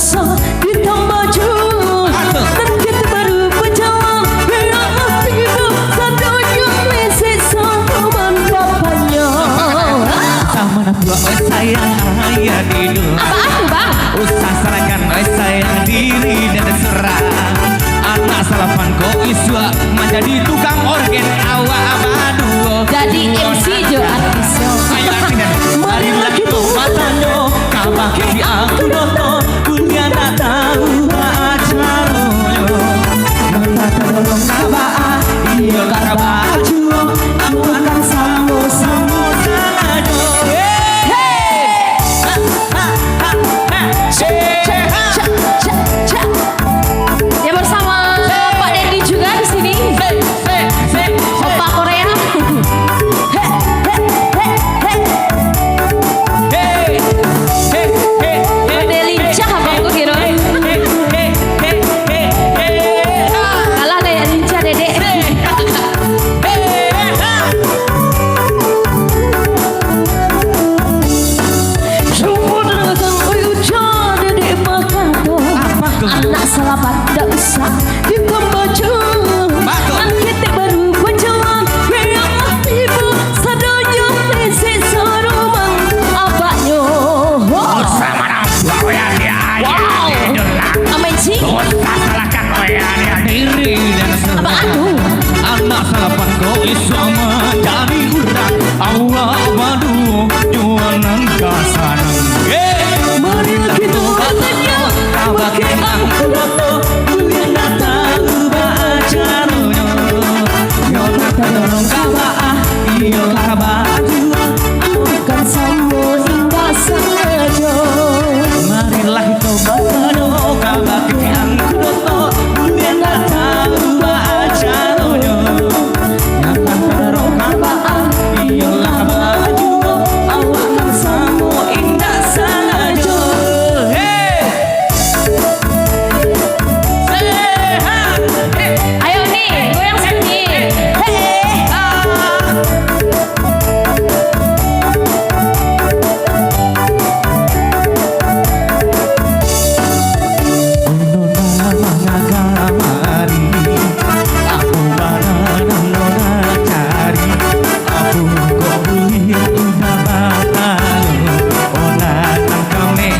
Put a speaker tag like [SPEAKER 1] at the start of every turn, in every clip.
[SPEAKER 1] usah ditambah jauh. Dan kita baru berjalan merah biru sadonya mesej sama bapaknya.
[SPEAKER 2] Sama nak buat sayang ayah dulu.
[SPEAKER 1] Apa aku bang?
[SPEAKER 2] Usah serahkan sayang diri dan serah. Anak salapan kau iswa menjadi tukang organ awak aduh.
[SPEAKER 1] Jadi MC jo artisnya.
[SPEAKER 2] Marilah kita matanya kabah kiri aku nonton dunia tak tahu acaranya. Nonton tolong kabah iya kabah juo aku akan sama-sama sanado.
[SPEAKER 1] Ya bersama Pak Dendi juga di sini. Opa Korea. Ade lincah abangku kira. Kalah deh lincah dedek. Anak salapan tak usah dikembacu. Dan kita baru berjalan merah biru sadonya mesej sarumang abaknya.
[SPEAKER 2] Sama nak buat ya ayah dulu.
[SPEAKER 1] Amazing.
[SPEAKER 2] Usah salahkan ayah diri dan serah.
[SPEAKER 1] Apa anu?
[SPEAKER 2] Anak salapan kau isama jadi urang Allah madu jualan kasanang.
[SPEAKER 1] Marilah kita katanya
[SPEAKER 2] Pakai aku dunia tak tahu acaranya. Nyota tolong kabah iya kabah jual
[SPEAKER 1] akan sama hingga saja.
[SPEAKER 2] marilah kita batano kabah aku dunia tak tahu acaranya. Nyota tolong kabah iya kabah jual akan sama indah saja.
[SPEAKER 1] Ayo nih, goyang sini.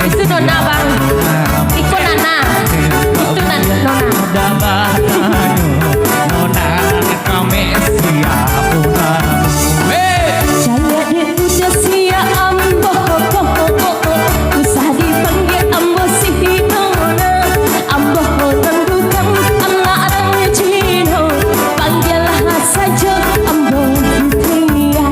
[SPEAKER 1] Itu Nona bang. Itu Nana. Itu Nona. Jaya dia udah siap ambo. Usah dipanggil ambo si Nona. Ambo orang bukan anak orang Cina. Panggillah saja ambo Putria.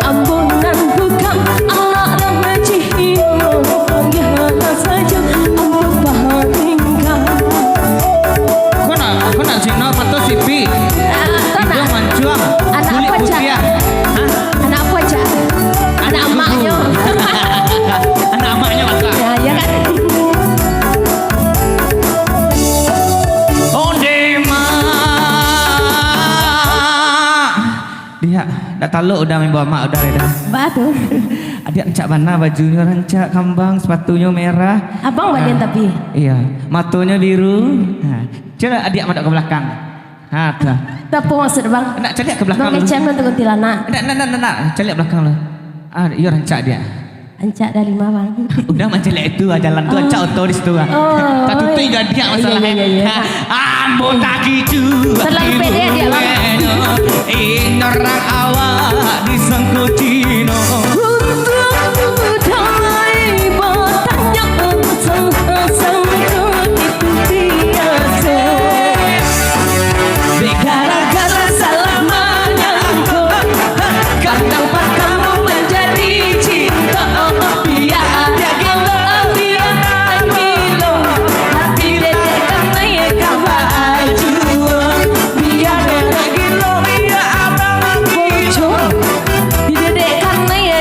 [SPEAKER 1] Ambo nan bukan anak orang Cina. Panggillah saja ambo Paharingga.
[SPEAKER 2] Kau nak Cina patut sipi. Itu mancuang.
[SPEAKER 1] Anak
[SPEAKER 2] Kulit
[SPEAKER 1] apa
[SPEAKER 2] putih.
[SPEAKER 1] Cak? Anak apa Cak? Anak emaknya.
[SPEAKER 2] Anak emaknya kakak.
[SPEAKER 1] Ya kan?
[SPEAKER 2] Dia dah taluk udah main bawa mak udah dah.
[SPEAKER 1] Batu.
[SPEAKER 2] Adik rancak mana bajunya rancak kambang, sepatunya merah.
[SPEAKER 1] Abang bagian tapi.
[SPEAKER 2] Iya, matonya biru. Nah, coba adik madak ke belakang. Ha, dah.
[SPEAKER 1] Tepung maksud bang.
[SPEAKER 2] Nak cari ke belakang.
[SPEAKER 1] Bang kecam untuk kuntilanak.
[SPEAKER 2] Nak. Cari belakang lu. Ah, iya rancak dia.
[SPEAKER 1] Ancak dari mana bang?
[SPEAKER 2] Udah mencelek itu jalan tu ancak auto di situ. Tak tutup juga dia masalahnya.
[SPEAKER 1] Iya.
[SPEAKER 2] Ambo tak gitu.
[SPEAKER 1] Terlalu pede dia bang.
[SPEAKER 2] Orang awak disangkut Cino.
[SPEAKER 1] Gara-gara salah menyangka, kadang kamu menjadi cinta. Biar dia gelo, biar gelo, hati dedek karena ya baju. Biar dia gelo, biar abang bocor. Dedek karena ya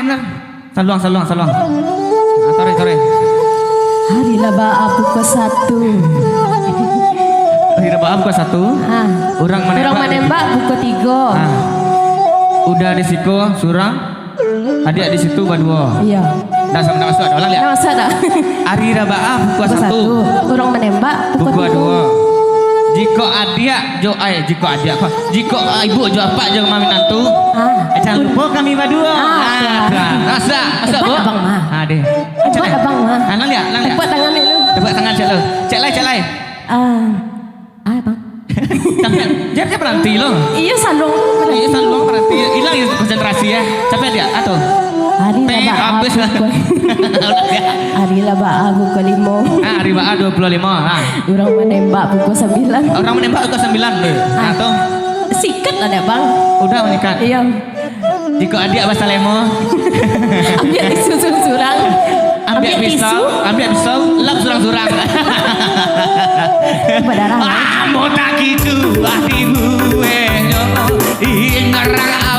[SPEAKER 2] benar. Saluang. Sorry.
[SPEAKER 1] Hari Labaa pukul 1.
[SPEAKER 2] Hari Rabaa pukul 1. Orang
[SPEAKER 1] menembak pukul 3.
[SPEAKER 2] Udah di situ surang. Adik di situ berdua.
[SPEAKER 1] Iya.
[SPEAKER 2] Dah sama masuk ada orang lihat.
[SPEAKER 1] Nah, masa dah.
[SPEAKER 2] Hari Rabaa pukul 1.
[SPEAKER 1] Orang menembak
[SPEAKER 2] Pukul 2. Jika ibu jo apa jo mami nantu. Jangan lupa kami berdua. Rasa Bu.
[SPEAKER 1] Abang mah.
[SPEAKER 2] Deh.
[SPEAKER 1] Tempat abang mah.
[SPEAKER 2] Lang lihat.
[SPEAKER 1] Tempat tangan ni lu.
[SPEAKER 2] Tepuk tangan cek lo. Cek lai.
[SPEAKER 1] Abang.
[SPEAKER 2] Jangan dia berhenti lo.
[SPEAKER 1] Iya sandung.
[SPEAKER 2] Iya sandung berhenti. Hilang ya konsentrasi ya. Capek dia atau?
[SPEAKER 1] Hari Labaa
[SPEAKER 2] Habis lah.
[SPEAKER 1] Hari Labaa pukul 5.
[SPEAKER 2] Hari Rabaa 25.
[SPEAKER 1] Orang menembak pukul 9.
[SPEAKER 2] Orang menembak pukul 9 deh. Atau
[SPEAKER 1] Sikat lah deh bang.
[SPEAKER 2] udah menikah.
[SPEAKER 1] Iya.
[SPEAKER 2] Jika adik bahasa lemo.
[SPEAKER 1] Ambil tisu surang.
[SPEAKER 2] Ambil pisau, lap surang-surang.
[SPEAKER 1] Berdarah.
[SPEAKER 2] Mau tak gitu hatimu ngerang